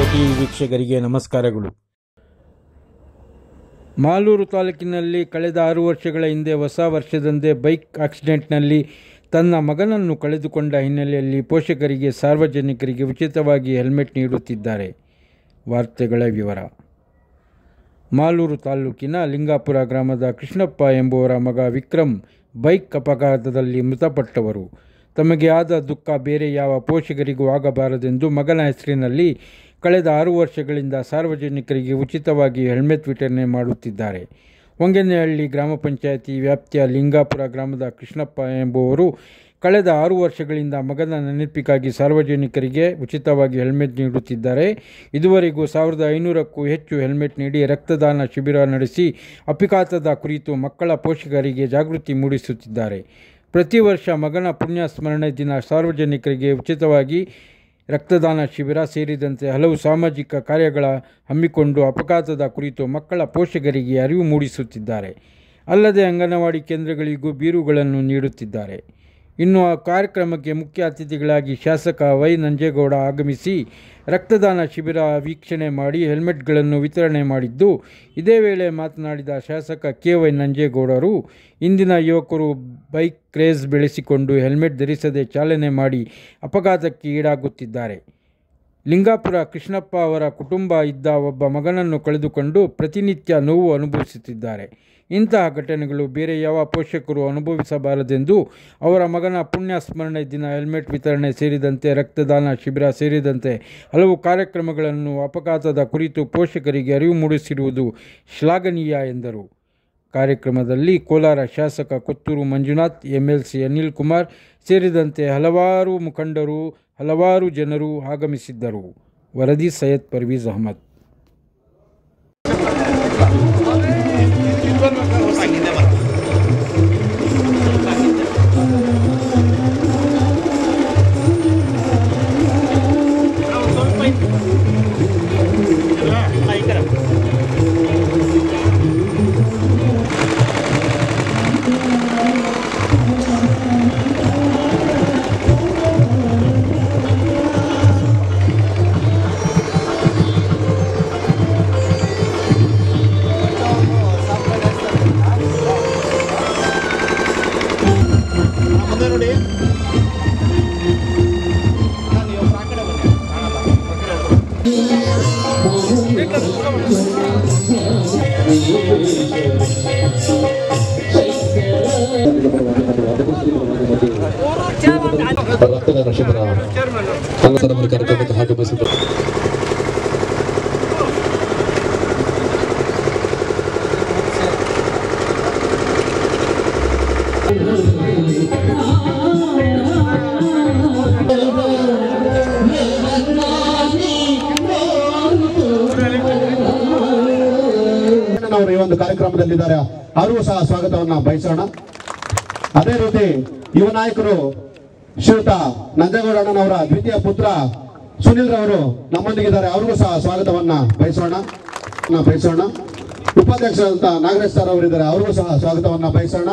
TV ವೀಕ್ಷಕರಿಗೆ ನಮಸ್ಕಾರಗಳು. ಮಾಲೂರು ತಾಲೂಕಿನಲ್ಲಿ ಕಳೆದ 6 ವರ್ಷಗಳ ಹಿಂದೆ ಹೊಸ ವರ್ಷದಂದೇ ಬೈಕ್ ಆಕ್ಸಿಡೆಂಟ್ನಲ್ಲಿ ತನ್ನ ಮಗನನ್ನು ಕಳೆದುಕೊಂಡ ಹಿನ್ನೆಲೆಯಲ್ಲಿ ಪೋಷಕರಿಗೆ ಸಾರ್ವಜನಿಕರಿಗೆ ಉಚಿತವಾಗಿ ಹೆಲ್ಮೆಟ್ ನೀಡುತ್ತಿದ್ದಾರೆ. ವಾರ್ತೆಗಳ ವಿವರ. ಮಾಲೂರು ತಾಲೂಕಿನ ಲಿಂಗಾಪುರ ಗ್ರಾಮದ ಕೃಷ್ಣಪ್ಪ ಎಂಬುವರ ಮಗ ವಿಕ್ರಮ್ ಬೈಕ್ ಅಪಘಾತದಲ್ಲಿ ಮೃತಪಟ್ಟವರು. ತಮಗೆ ಆದ ದುಃಖ ಬೇರೆ ಯಾವ ಪೋಷಕರಿಗೂ ಆಗಬಾರದೆಂದು ಮಗನ ಹೆಸರಿನಲ್ಲಿ ಕಳೆದ 6 ವರ್ಷಗಳಿಂದ ಸಾರ್ವಜನಿಕರಿಗೆ ಉಚಿತವಾಗಿ ಹೆಲ್ಮೆಟ್ ವಿತರಣೆ ಮಾಡುತ್ತಿದ್ದಾರೆ. ಹೊಂಗೇನಹಳ್ಳಿ ಗ್ರಾಮ ಪಂಚಾಯಿತಿ ವ್ಯಾಪ್ತಿಯ ಲಿಂಗಾಪುರ ಗ್ರಾಮದ ಕೃಷ್ಣಪ್ಪ ಎಂಬುವರು ಕಳೆದ 6 ವರ್ಷಗಳಿಂದ ಮಗನ ನೆನಪಿಗಾಗಿ ಸಾರ್ವಜನಿಕರಿಗೆ ಉಚಿತವಾಗಿ ಹೆಲ್ಮೆಟ್ ನೀಡುತ್ತಿದ್ದಾರೆ. ಇದುವರೆಗೂ 1500ಕ್ಕೂ ಹೆಚ್ಚು ಹೆಲ್ಮೆಟ್ ನೀಡಿ ರಕ್ತದಾನ ಶಿಬಿರ ನಡೆಸಿ ಅಪಘಾತದ ಕುರಿತು ಮಕ್ಕಳ ಪೋಷಕರಿಗೆ ಜಾಗೃತಿ ಮೂಡಿಸುತ್ತಿದ್ದಾರೆ. ಪ್ರತಿ ವರ್ಷ ಮಗನ ಪುಣ್ಯ ಸ್ಮರಣೆ ದಿನ ಸಾರ್ವಜನಿಕರಿಗೆ ಉಚಿತವಾಗಿ ರಕ್ತದಾನ ಶಿಬಿರ ಸೇರಿದಂತೆ ಹಲವು ಸಾಮಾಜಿಕ ಕಾರ್ಯಗಳ ಹಮ್ಮಿಕೊಂಡು ಅಪಘಾತದ ಕುರಿತು ಮಕ್ಕಳ ಪೋಷಕರಿಗೆ ಅರಿವು ಮೂಡಿಸುತ್ತಿದ್ದಾರೆ. ಅಲ್ಲದೆ ಅಂಗನವಾಡಿ ಕೇಂದ್ರಗಳಿಗೂ ಬೀರುಗಳನ್ನು ನೀಡುತ್ತಿದ್ದಾರೆ. ಇನ್ನು ಆ ಕಾರ್ಯಕ್ರಮಕ್ಕೆ ಮುಖ್ಯ ಅತಿಥಿಗಳಾಗಿ ಶಾಸಕ ವೈ ನಂಜೇಗೌಡ ಆಗಮಿಸಿ ರಕ್ತದಾನ ಶಿಬಿರ ವೀಕ್ಷಣೆ ಮಾಡಿ ಹೆಲ್ಮೆಟ್ಗಳನ್ನು ವಿತರಣೆ ಮಾಡಿದ್ದು, ಇದೇ ವೇಳೆ ಮಾತನಾಡಿದ ಶಾಸಕ ಕೆ ವೈ ನಂಜೇಗೌಡರು, ಇಂದಿನ ಯುವಕರು ಬೈಕ್ ಕ್ರೇಜ್ ಬೆಳೆಸಿಕೊಂಡು ಹೆಲ್ಮೆಟ್ ಧರಿಸದೆ ಚಾಲನೆ ಮಾಡಿ ಅಪಘಾತಕ್ಕೆ ಈಡಾಗುತ್ತಿದ್ದಾರೆ. ಲಿಂಗಾಪುರ ಕೃಷ್ಣಪ್ಪ ಅವರ ಕುಟುಂಬ ಇದ್ದ ಒಬ್ಬ ಮಗನನ್ನು ಕಳೆದುಕೊಂಡು ಪ್ರತಿನಿತ್ಯ ನೋವು ಅನುಭವಿಸುತ್ತಿದ್ದಾರೆ. ಇಂತಹ ಘಟನೆಗಳು ಬೇರೆ ಯಾವ ಪೋಷಕರು ಅನುಭವಿಸಬಾರದೆಂದು ಅವರ ಮಗನ ಪುಣ್ಯ ಸ್ಮರಣೆ ದಿನ ಹೆಲ್ಮೆಟ್ ವಿತರಣೆ ಸೇರಿದಂತೆ ರಕ್ತದಾನ ಶಿಬಿರ ಸೇರಿದಂತೆ ಹಲವು ಕಾರ್ಯಕ್ರಮಗಳನ್ನು ಅಪಘಾತದ ಕುರಿತು ಪೋಷಕರಿಗೆ ಅರಿವು ಮೂಡಿಸಿರುವುದು ಶ್ಲಾಘನೀಯ ಎಂದರು. ಕಾರ್ಯಕ್ರಮದಲ್ಲಿ ಕೋಲಾರ ಶಾಸಕ ಕೊತ್ತೂರು ಮಂಜುನಾಥ್, MLC ಅನಿಲ್ ಕುಮಾರ್ ಸೇರಿದಂತೆ ಹಲವಾರು ಮುಖಂಡರು, ಹಲವಾರು ಜನರು ಆಗಮಿಸಿದ್ದರು. ವರದಿ ಸೈಯದ್ ಪರ್ವೀಜ್ ಅಹಮದ್. ರಕ್ತದಾನ ಶಿಬಿರ ಕಾರ್ಯಕ್ರಮಕ್ಕೆ ಆಗಮಿಸಿದರು. ಅವರು ಈ ಒಂದು ಕಾರ್ಯಕ್ರಮದಲ್ಲಿದ್ದಾರೆ, ಅವರಿಗೂ ಸಹ ಸ್ವಾಗತವನ್ನ ಬಯಸೋಣ. ಅದೇ ರೀತಿ ಯುವ ನಾಯಕರು ಶ್ರೀಯುತ ನಂಜೇಗೌಡ ಅಣ್ಣನವರ ದ್ವಿತೀಯ ಪುತ್ರ ಸುನಿಲ್ ರವರು ನಮ್ಮೊಂದಿಗಿದ್ದಾರೆ, ಅವರಿಗೂ ಸಹ ಸ್ವಾಗತವನ್ನ ಬಯಸೋಣ. ಉಪಾಧ್ಯಕ್ಷರಾದಂತ ನಾಗರಾಜ್ ಸರ್ ಅವರಿದ್ದಾರೆ, ಅವರಿಗೂ ಸಹ ಸ್ವಾಗತವನ್ನ ಬಯಸೋಣ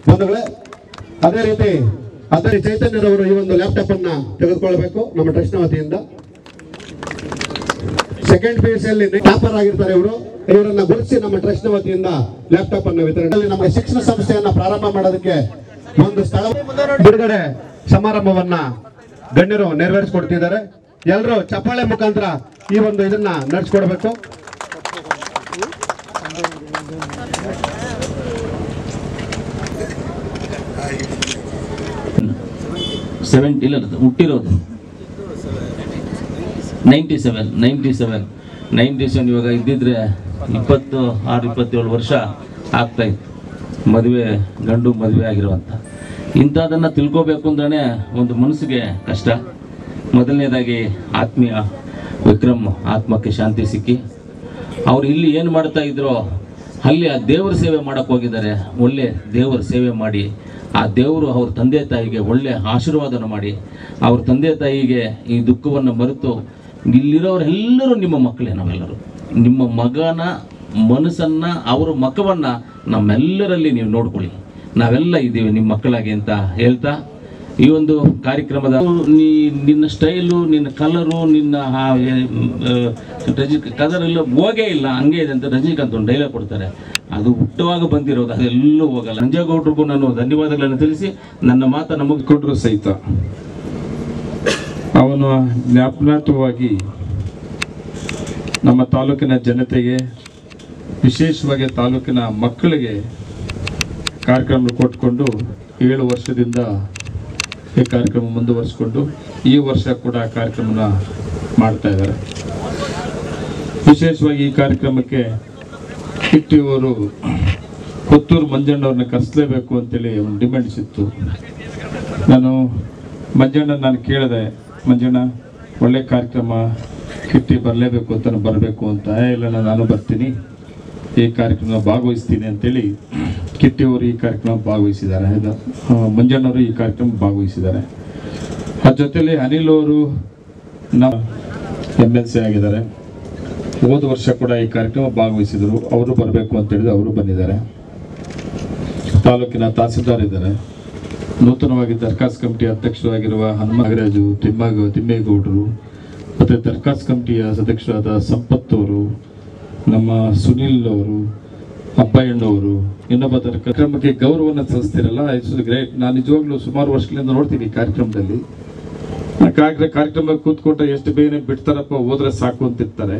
ಬಂಧುಗಳೇ. ಅದೇ ರೀತಿ ಚೈತನ್ಯರವರು ಈ ಒಂದು ಲ್ಯಾಪ್ಟಾಪ್ ಅನ್ನ ತೆಗೆದುಕೊಳ್ಬೇಕು ನಮ್ಮ ಟ್ರಸ್ಟ್ ವತಿಯಿಂದ. ಸೆಕೆಂಡ್ PUCಯಲ್ಲಿ ಟಾಪರ್ ಆಗಿರ್ತಾರೆ ಇವರನ್ನ ಗುರುತಿಸಿ ನಮ್ಮ ಟ್ರಸ್ಟ್ ವತಿಯಿಂದ ಲ್ಯಾಪ್ಟಾಪ್ ಅನ್ನು ವಿತರಣೆ. ನಮಗೆ ಶಿಕ್ಷಣ ಸಂಸ್ಥೆಯನ್ನ ಪ್ರಾರಂಭ ಮಾಡೋದಕ್ಕೆ ಒಂದು ಸ್ಥಳ ಬಿಡುಗಡೆ ಸಮಾರಂಭವನ್ನ ಗಣ್ಯರು ನೆರವೇರಿಸಿಕೊಡ್ತಿದ್ದಾರೆ. ಎಲ್ಲರೂ ಚಪ್ಪಾಳೆ ಮುಖಾಂತರ ಈ ಒಂದು ಇದನ್ನ ನಡೆಸಿಕೊಡ್ಬೇಕು. ಹುಟ್ಟಿರೋದು 97 ಇವಾಗ ಇದ್ದಿದ್ರೆ 26-27 ವರ್ಷ ಆಗ್ತಾಯಿತ್ತು ಮದುವೆ, ಗಂಡು ಮದುವೆ ಆಗಿರುವಂಥ. ಇಂಥದನ್ನು ತಿಳ್ಕೋಬೇಕು ಅಂದ್ರೆ ಒಂದು ಮನಸ್ಸಿಗೆ ಕಷ್ಟ. ಮೊದಲನೇದಾಗಿ ಆತ್ಮೀಯ ವಿಕ್ರಮ್ ಆತ್ಮಕ್ಕೆ ಶಾಂತಿ ಸಿಕ್ಕಿ ಅವ್ರು ಇಲ್ಲಿ ಏನು ಮಾಡ್ತಾ ಇದ್ರೋ ಅಲ್ಲಿ ಆ ದೇವರ ಸೇವೆ ಮಾಡೋಕ್ಕೆ ಹೋಗಿದ್ದಾರೆ. ಒಳ್ಳೆ ದೇವರ ಸೇವೆ ಮಾಡಿ ಆ ದೇವರು ಅವ್ರ ತಂದೆ ತಾಯಿಗೆ ಒಳ್ಳೆ ಆಶೀರ್ವಾದನ ಮಾಡಿ ಅವ್ರ ತಂದೆ ತಾಯಿಗೆ ಈ ದುಃಖವನ್ನು ಮರೆತು ಇಲ್ಲಿರೋರೆಲ್ಲರೂ ನಿಮ್ಮ ಮಕ್ಕಳೇ. ನಾವೆಲ್ಲರೂ ನಿಮ್ಮ ಮಗನ ಮನಸ್ಸನ್ನು ಅವರ ಮಖವನ್ನು ನಮ್ಮೆಲ್ಲರಲ್ಲಿ ನೀವು ನೋಡ್ಕೊಳ್ಳಿ. ನಾವೆಲ್ಲ ಇದ್ದೀವಿ ನಿಮ್ಮ ಮಕ್ಕಳಾಗಿ ಅಂತ ಹೇಳ್ತಾ ಈ ಒಂದು ಕಾರ್ಯಕ್ರಮದ ನಿನ್ನ ಸ್ಟೈಲು, ನಿನ್ನ ಕಲರು, ನಿನ್ನ ಕಲರ್ ಎಲ್ಲ ಹೋಗೇ ಇಲ್ಲ, ಹಂಗೆ ಇದೆ ಅಂತ ರಜನಿಕಾಂತ್ ಒಂದು ಡೈಲಾಗ್ ಕೊಡ್ತಾರೆ. ಅದು ಹುಟ್ಟುವಾಗ ಬಂದಿರೋದು, ಅದೆಲ್ಲೂ ಹೋಗಲ್ಲ. ನಂಜೇಗೌಡರಿಗೂ ನಾನು ಧನ್ಯವಾದಗಳನ್ನು ತಿಳಿಸಿ ನನ್ನ ಮಾತನ್ನು ಮುಗಿಕೊಂಡ್ರು ಸಹಿತ ಅವನು ಜ್ಞಾಪನಾರ್ಥವಾಗಿ ನಮ್ಮ ತಾಲೂಕಿನ ಜನತೆಗೆ, ವಿಶೇಷವಾಗಿ ತಾಲೂಕಿನ ಮಕ್ಕಳಿಗೆ ಕಾರ್ಯಕ್ರಮ ಕೊಟ್ಕೊಂಡು 7 ವರ್ಷದಿಂದ ಈ ಕಾರ್ಯಕ್ರಮ ಮುಂದುವರಿಸಿಕೊಂಡು ಈ ವರ್ಷ ಕೂಡ ಕಾರ್ಯಕ್ರಮನ ಮಾಡ್ತಾ ಇದ್ದಾರೆ. ವಿಶೇಷವಾಗಿ ಈ ಕಾರ್ಯಕ್ರಮಕ್ಕೆ ಕಿಟ್ಟಿಯವರು ಕೊತ್ತೂರು ಮಂಜಣ್ಣವ್ರನ್ನ ಕರೆಸಲೇಬೇಕು ಅಂತೇಳಿ ಒಂದು ಡಿಮ್ಯಾಂಡ್ಸ್ ಇತ್ತು. ನಾನು ಕೇಳಿದೆ, ಮಂಜಣ್ಣ ಒಳ್ಳೆ ಕಾರ್ಯಕ್ರಮ, ಕಿಟ್ಟಿ ಬರಲೇಬೇಕು ಅಂತ ಬರಬೇಕು ಅಂತ. ಇಲ್ಲ ನಾನು ಬರ್ತೀನಿ, ಈ ಕಾರ್ಯಕ್ರಮ ಭಾಗವಹಿಸ್ತೀನಿ ಅಂತೇಳಿ ಕಿಟ್ಟಿಯವರು ಈ ಕಾರ್ಯಕ್ರಮ ಭಾಗವಹಿಸಿದ್ದಾರೆ, ಮಂಜಣ್ಣವರು ಈ ಕಾರ್ಯಕ್ರಮ ಭಾಗವಹಿಸಿದ್ದಾರೆ. ಅದ್ರ ಜೊತೆಲಿ ಅನಿಲ್ ಅವರು ನಮ್ಮ MLC ಆಗಿದ್ದಾರೆ. ಹೋದ ವರ್ಷ ಕೂಡ ಈ ಕಾರ್ಯಕ್ರಮ ಭಾಗವಹಿಸಿದರು. ಅವರು ಬರಬೇಕು ಅಂತ ಹೇಳಿದ್ರೆ ಅವರು ಬಂದಿದ್ದಾರೆ. ತಾಲೂಕಿನ ತಹಸೀಲ್ದಾರ್ ಇದ್ದಾರೆ. ನೂತನವಾಗಿ ದರ್ಖಾಸ್ತ್ ಕಮಿಟಿ ಅಧ್ಯಕ್ಷರಾಗಿರುವ ಹನುಮರಾಜು ತಿಮ್ಮೇಗೌಡರು, ಮತ್ತು ದರ್ಖಾಸ್ತ್ ಕಮಿಟಿಯ ಸದಸ್ಯರಾದ ಸಂಪತ್ ಅವರು, ನಮ್ಮ ಸುನೀಲ್ ಅವರು, ಅಬ್ಬಯ್ಯಣ್ಣವರು, ಇನ್ನೊಬ್ಬ ಕಾರ್ಯಕ್ರಮಕ್ಕೆ ಗೌರವವನ್ನು ಸಲ್ಲಿಸ್ತಿರಲ್ಲ, ಇಟ್ಸ್ ಗ್ರೇಟ್. ನಾನು ನಿಜವಾಗ್ಲೂ ಸುಮಾರು ವರ್ಷಗಳಿಂದ ನೋಡ್ತೀನಿ ಈ ಕಾರ್ಯಕ್ರಮದಲ್ಲಿ. ಕಾರ್ಯಕ್ರಮ ಕೂತ್ಕೊಂಡ್ರೆ ಎಷ್ಟು ಬೇಗನೆ ಬಿಡ್ತಾರಪ್ಪ, ಹೋದ್ರೆ ಸಾಕು ಅಂತಿರ್ತಾರೆ.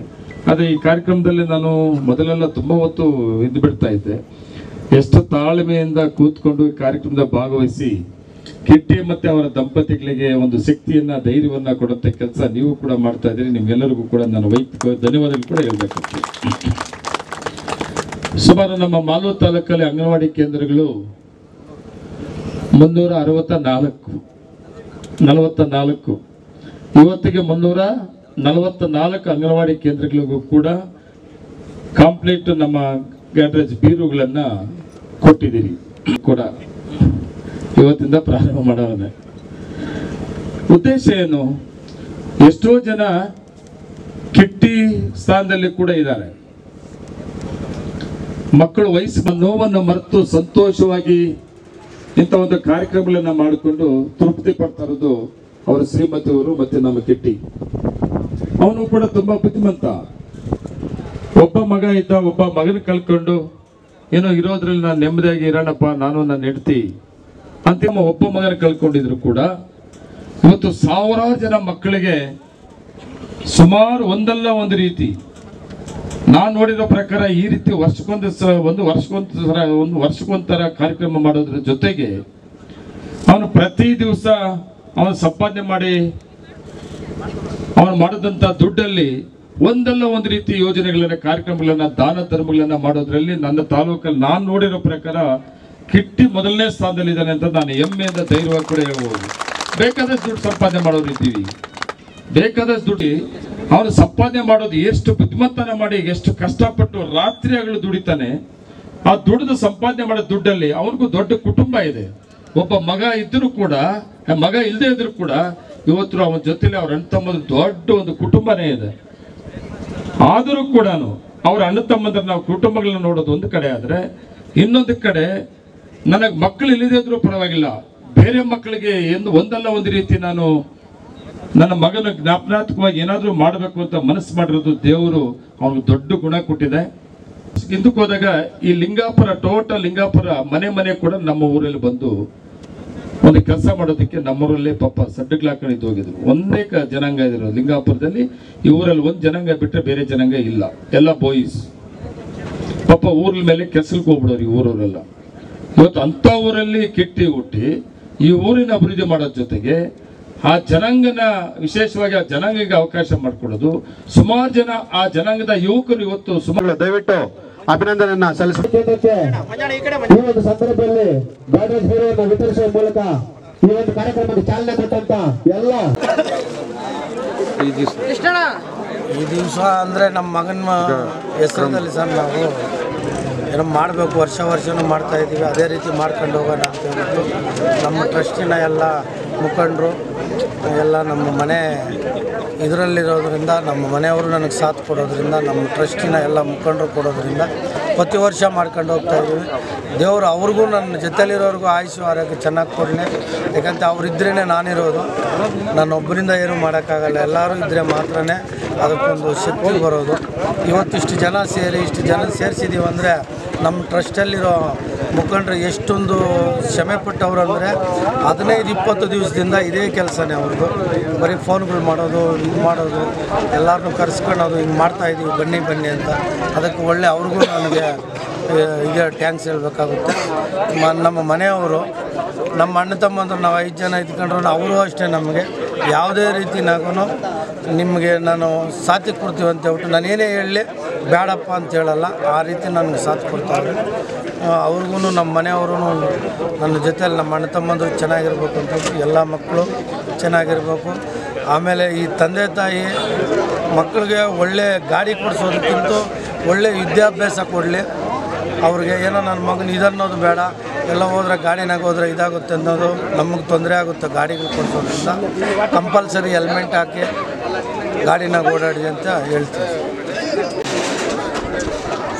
ಆದರೆ ಈ ಕಾರ್ಯಕ್ರಮದಲ್ಲಿ ನಾನು ಮೊದಲೆಲ್ಲ ತುಂಬ ಹೊತ್ತು ಇದ್ದು ಬಿಡ್ತಾ ಇದ್ದೆ. ಎಷ್ಟು ತಾಳ್ಮೆಯಿಂದ ಕೂತ್ಕೊಂಡು ಈ ಕಾರ್ಯಕ್ರಮದ ಭಾಗವಹಿಸಿ ಕಿಟ್ಟಿ ಮತ್ತೆ ಅವರ ದಂಪತಿಗಳಿಗೆ ಒಂದು ಶಕ್ತಿಯನ್ನ, ಧೈರ್ಯವನ್ನ ಕೊಡುವಂತ ಕೆಲಸ ನೀವು ಕೂಡ ಮಾಡ್ತಾ ಇದ್ದೀರಿ. ನಿಮ್ಗೆಲ್ಲರಿಗೂ ಕೂಡ ನಾನು ವೈಯಕ್ತಿಕ ಧನ್ಯವಾದಗಳು ಕೂಡ ಹೇಳ್ಬೇಕಾಗ್ತದೆ. ಸುಮಾರು ನಮ್ಮ ಮಾಲೂರು ತಾಲೂಕಲ್ಲಿ ಅಂಗನವಾಡಿ ಕೇಂದ್ರಗಳು 364 ಇವತ್ತಿಗೆ 344 ಅಂಗನವಾಡಿ ಕೇಂದ್ರಗಳಿಗೂ ಕೂಡ ಕಂಪ್ಲೀಟ್ ನಮ್ಮ ಗ್ಯಾಡ್ರೇಜ್ ಬೀರುಗಳನ್ನ ಕೊಟ್ಟಿದ್ದೀರಿ ಕೂಡ. ಇವತ್ತಿಂದ ಪ್ರಾರಂಭ ಮಾಡೋಣ. ಉದ್ದೇಶ ಏನು? ಎಷ್ಟೋ ಜನ ಕಿಟ್ಟಿ ಸ್ಥಾನದಲ್ಲಿ ಕೂಡ ಇದ್ದಾರೆ. ಮಕ್ಕಳು ವಯಸ್ಸು ನೋವನ್ನು ಮರೆತು ಸಂತೋಷವಾಗಿ ಇಂಥ ಒಂದು ಕಾರ್ಯಕ್ರಮಗಳನ್ನ ಮಾಡಿಕೊಂಡು ತೃಪ್ತಿ ಪಡ್ತಾ ಇರೋದು ಅವರ ಶ್ರೀಮತಿಯವರು ಮತ್ತೆ ನಮ್ಮ ಕಿಟ್ಟಿ. ಅವನು ಕೂಡ ತುಂಬಾ ಬುದ್ಧಿಮಂತ. ಒಬ್ಬ ಮಗ ಇದ್ದ, ಒಬ್ಬ ಮಗನ ಕಳ್ಕೊಂಡು ಏನೋ ಇರೋದ್ರಲ್ಲಿ ನಾನು ನೆಮ್ಮದಿಯಾಗಿ ಇರೋಣಪ್ಪ, ನಾನು ನನ್ನ ಹೆಂಡತಿ ಅಂತಿಮ ಒಬ್ಬ ಮಗನ ಕಳ್ಕೊಂಡಿದ್ರು ಕೂಡ ಇವತ್ತು ಸಾವಿರಾರು ಜನ ಮಕ್ಕಳಿಗೆ ಸುಮಾರು ಒಂದಲ್ಲ ಒಂದು ರೀತಿ, ನಾನು ನೋಡಿರೋ ಪ್ರಕಾರ ಈ ರೀತಿ ಒಂದು ವರ್ಷಕ್ಕೊಂಥರ ಕಾರ್ಯಕ್ರಮ ಮಾಡೋದ್ರ ಜೊತೆಗೆ ಅವನು ಪ್ರತಿ ದಿವಸ ಅವನು ಸಂಪಾದನೆ ಮಾಡಿ ಅವನು ಮಾಡಿದಂಥ ದುಡ್ಡಲ್ಲಿ ಒಂದಲ್ಲ ಒಂದು ರೀತಿ ಯೋಜನೆಗಳನ್ನ, ಕಾರ್ಯಕ್ರಮಗಳನ್ನ, ದಾನ ಧರ್ಮಗಳನ್ನ ಮಾಡೋದ್ರಲ್ಲಿ ನನ್ನ ತಾಲೂಕಲ್ಲಿ ನಾನು ನೋಡಿರೋ ಪ್ರಕಾರ ಕಿಟ್ಟಿ ಮೊದಲನೇ ಸ್ಥಾನದಲ್ಲಿದ್ದಾನೆ ಅಂತ ನಾನು ಹೆಮ್ಮೆಯಿಂದ ಧೈರ್ಯವಾಗಿ ಕೂಡ ಹೇಳ್ಬೋದು. ಬೇಕಾದಷ್ಟು ದುಡ್ಡು ಸಂಪಾದನೆ ಮಾಡೋರು ಇದ್ದೀವಿ. ಬೇಕಾದಷ್ಟು ದುಡ್ಡು ಅವನು ಸಂಪಾದನೆ ಮಾಡೋದು ಎಷ್ಟು ಬುದ್ಧಿಮಂತನ ಮಾಡಿ, ಎಷ್ಟು ಕಷ್ಟಪಟ್ಟು ರಾತ್ರಿ ಹಗಲು ದುಡಿತಾನೆ. ಆ ದುಡಿದು ಸಂಪಾದನೆ ಮಾಡೋ ದುಡ್ಡಲ್ಲಿ ಅವನಿಗೂ ದೊಡ್ಡ ಕುಟುಂಬ ಇದೆ. ಒಬ್ಬ ಮಗ ಇದ್ರೂ ಕೂಡ, ಮಗ ಇಲ್ಲದೆ ಇದ್ರು ಕೂಡ ಇವತ್ತು ಅವನ ಜೊತೆಲಿ ಅವ್ರ ಅಣ್ಣ ತಮ್ಮಂದ್ರ ದೊಡ್ಡ ಒಂದು ಕುಟುಂಬನೇ ಇದೆ. ಆದರೂ ಕೂಡ ಅವ್ರ ಅಣ್ಣ ತಮ್ಮಂದ್ರ ನಾವು ಕುಟುಂಬಗಳನ್ನ ನೋಡೋದು ಒಂದು ಕಡೆ ಆದ್ರೆ, ಇನ್ನೊಂದು ಕಡೆ ನನಗೆ ಮಕ್ಕಳು ಇಲ್ಲದೇ ಇದ್ರೂ ಪರವಾಗಿಲ್ಲ, ಬೇರೆ ಮಕ್ಕಳಿಗೆ ಒಂದಲ್ಲ ಒಂದು ರೀತಿ ನಾನು ನನ್ನ ಮಗನ ಜ್ಞಾಪನಾತ್ಮಕವಾಗಿ ಏನಾದರೂ ಮಾಡಬೇಕು ಅಂತ ಮನಸ್ಸು ಮಾಡಿರೋದು ದೇವರು ಅವನಿಗೆ ದೊಡ್ಡ ಗುಣ ಕೊಟ್ಟಿದೆ. ಹಿಂದಕ್ಕೆ ಹೋದಾಗ ಈ ಟೋಟಲ್ ಲಿಂಗಾಪುರ ಮನೆ ಕೂಡ ನಮ್ಮ ಊರಲ್ಲಿ ಬಂದು ಒಂದು ಕೆಲಸ ಮಾಡೋದಕ್ಕೆ ನಮ್ಮೂರಲ್ಲೇ ಪಾಪ ಸಡ್ಡುಗಳು ಹಾಕೊಂಡಿದ್ದು ಹೋಗಿದ್ರು. ಒಂದೇ ಜನಾಂಗ ಇದ್ರು ಲಿಂಗಾಪುರದಲ್ಲಿ. ಈ ಊರಲ್ಲಿ ಒಂದು ಜನಾಂಗ ಬಿಟ್ಟರೆ ಬೇರೆ ಜನಾಂಗ ಇಲ್ಲ, ಎಲ್ಲ ಬಾಯ್ಸ್. ಪಾಪ ಊರ ಮೇಲೆ ಕೆಸಲ್ಗೆ ಹೋಗ್ಬಿಡೋರು ಈ ಊರವರೆಲ್ಲ. ಇವತ್ತು ಅಂಥ ಊರಲ್ಲಿ ಕಿಟ್ಟಿ ಹುಟ್ಟಿ ಈ ಊರಿನ ಅಭಿವೃದ್ಧಿ ಮಾಡೋದ್ರ ಜೊತೆಗೆ ಆ ಜನಾಂಗನ, ವಿಶೇಷವಾಗಿ ಆ ಜನಾಂಗಕ್ಕೆ ಅವಕಾಶ ಮಾಡಿಕೊಡೋದು. ಸುಮಾರು ಜನ ಆ ಜನಾಂಗದ ಯುವಕರು ಇವತ್ತು ಸುಮಾರು ದಯವಿಟ್ಟು ಅಭಿನಂದನೆಯನ್ನ ಸಲ್ಲಿಸಬೇಕೆ. ಈ ಒಂದು ಸಂದರ್ಭದಲ್ಲಿ ಗಾಡ್ರೇಜ್ ಬೀರುವನ್ನು ವಿತರಿಸುವ ಮೂಲಕ ಈ ಒಂದು ಕಾರ್ಯಕ್ರಮಕ್ಕೆ ಚಾಲನೆ ಕೊಟ್ಟಂತ ಎಲ್ಲ ಈ ದಿವಸ ಅಂದರೆ ನಮ್ಮ ಮಗನ ಹೆಸರಿನಲ್ಲಿ ಸರ್ ನಾವು ಏನೋ ಮಾಡಬೇಕು, ವರ್ಷನೂ ಮಾಡ್ತಾ ಇದ್ದೀವಿ. ಅದೇ ರೀತಿ ಮಾಡ್ಕೊಂಡು ಹೋಗೋಣ ಅಂತ ಹೇಳ್ಬಿಟ್ಟು ನಮ್ಮ ಟ್ರಸ್ಟಿನ ಎಲ್ಲ ಮುಖಂಡರು ಎಲ್ಲ ನಮ್ಮ ಮನೆ ಇದರಲ್ಲಿರೋದ್ರಿಂದ, ನಮ್ಮ ಮನೆಯವರು ನನಗೆ ಸಾಥ್ ಕೊಡೋದ್ರಿಂದ, ನಮ್ಮ ಟ್ರಸ್ಟಿನ ಎಲ್ಲ ಮುಖಂಡರು ಕೊಡೋದ್ರಿಂದ ಪ್ರತಿ ವರ್ಷ ಮಾಡ್ಕೊಂಡು ಹೋಗ್ತಾ ಇದ್ದೀವಿ. ದೇವರು ಅವ್ರಿಗೂ ನನ್ನ ಜೊತೆಲಿರೋರ್ಗೂ ಆಯುಷು ಆರೋಗ್ಯ ಚೆನ್ನಾಗಿ ಕೊಡಲಿ. ಯಾಕಂತ ಅವರಿದ್ರೇ ನಾನಿರೋದು. ನಾನೊಬ್ಬರಿಂದ ಏನೂ ಮಾಡೋಕ್ಕಾಗಲ್ಲ. ಎಲ್ಲರೂ ಇದ್ದರೆ ಮಾತ್ರನೇ ಅದಕ್ಕೊಂದು ಶಕ್ತಿ ಬರೋದು. ಇವತ್ತಿಷ್ಟು ಜನ ಸೇರಿಸಿದ್ದೀವಿ ಅಂದರೆ ನಮ್ಮ ಟ್ರಸ್ಟಲ್ಲಿರೋ ಮುಖಂಡರು ಎಷ್ಟೊಂದು ಶ್ರಮೆ ಪಟ್ಟವರು ಅಂದರೆ 15-20 ದಿವಸದಿಂದ ಇದೇ ಕೆಲಸನೇ ಅವ್ರದ್ದು. ಬರೀ ಫೋನ್ಗಳು ಮಾಡೋದು, ಇದು ಮಾಡೋದು, ಎಲ್ಲರನ್ನೂ ಕರೆಸ್ಕೊಳ್ಳೋದು, ಹಿಂಗೆ ಮಾಡ್ತಾಯಿದ್ದೀವಿ ಬನ್ನಿ ಅಂತ. ಅದಕ್ಕೆ ಒಳ್ಳೆ ಅವ್ರಿಗೂ ನನಗೆ ಈಗ ಟ್ಯಾಂಕ್ಸ್ ಹೇಳಬೇಕಾಗುತ್ತೆ. ನಮ್ಮ ಮನೆಯವರು, ನಮ್ಮ ಅಣ್ಣ ತಮ್ಮಂದ್ರು ನಾವು 5 ಜನ ಇದ್ಕೊಂಡ್ರು ಅವರು ಅಷ್ಟೇ ನಮಗೆ ಯಾವುದೇ ರೀತಿನಾಗೂ ನಿಮಗೆ ನಾನು ಸಾಥಿ ಕೊಡ್ತೀವಿ ಅಂತ ಹೇಳ್ಬಿಟ್ಟು ನಾನು ಏನೇ ಹೇಳಲಿ ಬೇಡಪ್ಪ ಅಂತ ಹೇಳಲ್ಲ. ಆ ರೀತಿ ನನಗೆ ಸಾಥ್ ಕೊಡ್ತಾರೆ. ಅವ್ರಿಗೂ ನಮ್ಮ ಮನೆಯವರು ನನ್ನ ಜೊತೆಯಲ್ಲಿ ನಮ್ಮ ಅಣ್ಣ ತಮ್ಮಂದ್ರು ಚೆನ್ನಾಗಿರ್ಬೇಕು ಅಂತ ಎಲ್ಲ ಮಕ್ಕಳು ಚೆನ್ನಾಗಿರ್ಬೇಕು. ಆಮೇಲೆ ಈ ತಂದೆ ತಾಯಿ ಮಕ್ಕಳಿಗೆ ಒಳ್ಳೆ ಗಾಡಿ ಕೊಡಿಸೋದಕ್ಕಿಂತ ಒಳ್ಳೆ ವಿದ್ಯಾಭ್ಯಾಸ ಕೊಡಲಿ. ಅವ್ರಿಗೆ ಏನೋ ನನ್ನ ಮಗನ ಇದನ್ನೋದು ಬೇಡ, ಎಲ್ಲ ಹೋದ್ರೆ ಗಾಡಿನಾಗ ಹೋದ್ರೆ ಇದಾಗುತ್ತೆ ಅನ್ನೋದು ನಮಗೆ ತೊಂದರೆ ಆಗುತ್ತೆ. ಗಾಡಿಗಳು ಕೊಡಿಸೋದ್ರಿಂದ ಕಂಪಲ್ಸರಿ ಹೆಲ್ಮೆಟ್ ಹಾಕಿ ಗಾಡಿನಾಗ ಓಡಾಡಿ ಅಂತ ಹೇಳ್ತೀವಿ.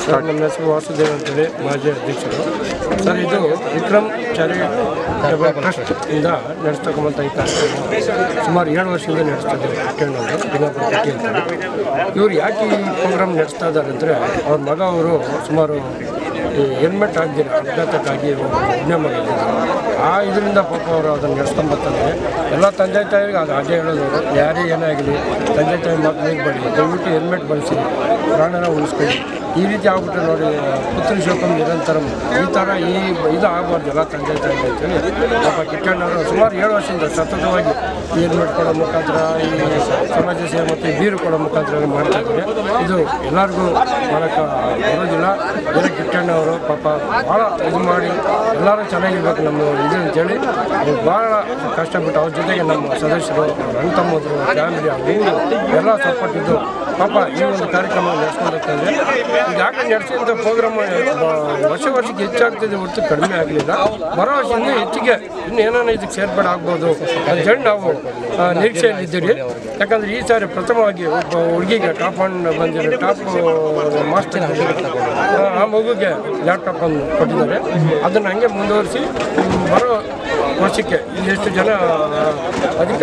ಸರ್, ನಮ್ಮ ಹೆಸರು ವಾಸುದೇವ್ ಅಂತೇಳಿ, ಮಾಜಿ ಅಧ್ಯಕ್ಷರು. ಸರ್, ಇದು ವಿಕ್ರಮ್ ಚಾರಿಟಬಲ್ ಟ್ರಸ್ಟಿಂದ ನಡೆಸ್ತಕ್ಕಂಥ ಈ ಕಾರ್ಯಕ್ರಮ ಸುಮಾರು 7 ವರ್ಷದಿಂದ ನಡೆಸ್ತಾ ಇದ್ದಾರೆ. ಕಿಟ್ಟಣ್ಣವರು ಬಿಂಗಾಪುರ ಕಿಟ್ಟಿ ಅಂತೇಳಿ. ಇವರು ಯಾಕೆ ಈ ಪ್ರೋಗ್ರಾಮ್ ನಡೆಸ್ತಾ ಇದ್ದಾರೆ ಅಂದರೆ, ಅವ್ರ ಮಗ ಅವರು ಸುಮಾರು ಈ ಹೆಲ್ಮೆಟ್ ಆಗದಿರ ಅಪಘಾತಕ್ಕಾಗಿ ಯಜ್ಞ ಮಾಡಿದ್ದಾರೆ. ಆ ಇದರಿಂದ ಪಾಪ ಅವರು ಅದನ್ನು ನಡೆಸ್ಕೊಂಬರ್ತಾರೆ. ಎಲ್ಲ ತಂದೆ ತಾಯಿಗೆ ಅದು ಹಾಗೆ ಹೇಳೋದು, ಯಾರೇ ಏನೇ ಆಗಲಿ ತಂದೆ ತಾಯಿ ಮಾತು ನೀಡಬೇಡಿ, ದಯವಿಟ್ಟು ಹೆಲ್ಮೆಟ್ ಬಳಸಿ ಪ್ರಾಣನ ಉಳಿಸ್ಕೊಳ್ಳಿ. ಈ ರೀತಿ ಆಗ್ಬಿಟ್ರೆ ನೋಡಿ, ಪುತ್ರ ಶೋಕಂ ನಿರಂತರಂ, ಈ ಥರ ಇದು ಆಗಬಾರ್ದು ಎಲ್ಲ ತಂದೆ ತಾಯಿ ಅಂತೇಳಿ ಪಾಪ ಕಿಟ್ಟಣ್ಣವರು ಸುಮಾರು 7 ವರ್ಷದಿಂದ ಸತತವಾಗಿ ಈ ಹೆಲ್ಮೆಟ್ ಕೊಡೋ ಮುಖಾಂತರ, ಈ ಸಮಾಜ ಸೇವೆ ಮತ್ತು ಬೀರು ಕೊಡೋ ಮುಖಾಂತರ ಮಾಡ್ತಾಯಿದ್ದಾರೆ. ಇದು ಎಲ್ಲರಿಗೂ ಮಾಡೋಕ್ಕೆ ಬರೋದಿಲ್ಲ. ಬೇರೆ ಕಿಟ್ಟಣ್ಣವರು ಪಾಪ ಭಾಳ ಇದು ಮಾಡಿ ಎಲ್ಲರೂ ಚೆನ್ನಾಗಿರ್ಬೇಕು ನಮ್ಮ ಇದು ಅಂತೇಳಿ ಅವ್ರು ಭಾಳ ಕಷ್ಟಪಟ್ಟು ಅವ್ರ ಜೊತೆಗೆ ನಮ್ಮ ಸದಸ್ಯರು, ಅಣ್ಣ ತಮ್ಮದ್ರು, ಫ್ಯಾಮಿಲಿ, ಊರು ಎಲ್ಲ ಸಪೋರ್ಟಿದ್ದು ಪಾಪ ಈ ಒಂದು ಕಾರ್ಯಕ್ರಮ ನಡೆಸ್ಕೊಂಡಿರ್ತಂದ್ರೆ ಈಗ ಯಾಕೆ ನಡೆಸಿದಂಥ ಪ್ರೋಗ್ರಾಮ್ ವರ್ಷಕ್ಕೆ ಹೆಚ್ಚಾಗ್ತಿದೆ ಹೊರತು ಕಡಿಮೆ ಆಗಲಿಲ್ಲ. ಬರೋ ವರ್ಷ ಇನ್ನೂ ಹೆಚ್ಚಿಗೆ ಇನ್ನೇನೋ ಇದಕ್ಕೆ ಸೇರ್ಪಡೆ ಆಗ್ಬೋದು ಅಂತೇಳಿ ನಾವು ನಿರೀಕ್ಷೆಯಲ್ಲಿದ್ದೀರಿ. ಯಾಕಂದರೆ ಈ ಸಾರಿ ಪ್ರಥಮವಾಗಿ ಒಬ್ಬ ಹುಡುಗಿಗೆ ಟಾಪ್ ಒನ್ ಬಂದಿರೋ ಟಾಪ್ ಮಾಸ್ಟರ್ ಆ ಮಗುಗೆ ಲ್ಯಾಪ್ಟಾಪ್ ಅನ್ನು ಕೊಟ್ಟಿದ್ದಾರೆ. ಅದನ್ನು ಹಂಗೆ ಮುಂದುವರಿಸಿ ಬರೋ ವರ್ಷಕ್ಕೆ ಎಷ್ಟು ಜನ ಅಧಿಕ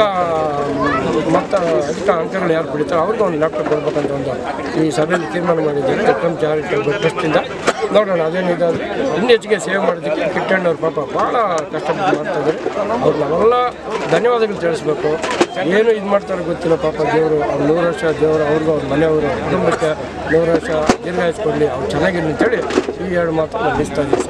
ಅಂಕಗಳು ಯಾರು ಪಡಿತಾರೆ ಅವ್ರಿಗೂ ಒಂದು ಲ್ಯಾಪ್ಟಾಪ್ ಕೊಡ್ಬೇಕಂತ ಒಂದು ಈ ಸಭೆಯಲ್ಲಿ ತೀರ್ಮಾನ ಮಾಡಿದ್ದಾರೆ. ವಿಕ್ರಮ್ ಚಾರಿಟಬಲ್ ಟ್ರಸ್ಟಿಂದ ನೋಡೋಣ ಅದೇನಿದಾದ್ರೆ ಇನ್ನೂ ಹೆಚ್ಚಿಗೆ ಸೇವೆ ಮಾಡೋದಕ್ಕೆ ಕಿಟ್ಟಣ್ಣವ್ರು ಪಾಪ ಭಾಳ ಕಷ್ಟಪಟ್ಟು ಮಾಡ್ತಾಯಿದ್ದಾರೆ. ಅವ್ರು ನಾವೆಲ್ಲ ಧನ್ಯವಾದಗಳು ತಿಳಿಸ್ಬೇಕು. ಏನು ಇದು ಮಾಡ್ತಾರೆ ಗೊತ್ತಿಲ್ಲ. ಪಾಪ ದೇವರು ಅವ್ರು 100 ವರ್ಷ ದೇವರು ಅವ್ರಿಗೂ ಅವ್ರ ಮನೆಯವರು ಕುಟುಂಬಕ್ಕೆ 100 ವರ್ಷ ದೀರ್ಘಾಯಿಸ್ಕೊಡ್ಲಿ, ಅವ್ರು ಚೆನ್ನಾಗಿರಲಿ ಅಂತೇಳಿ ಈ 2 ಮಾತು ನಿಲ್ಲಿಸ್ತಾ ಇದ್ದೀವಿ.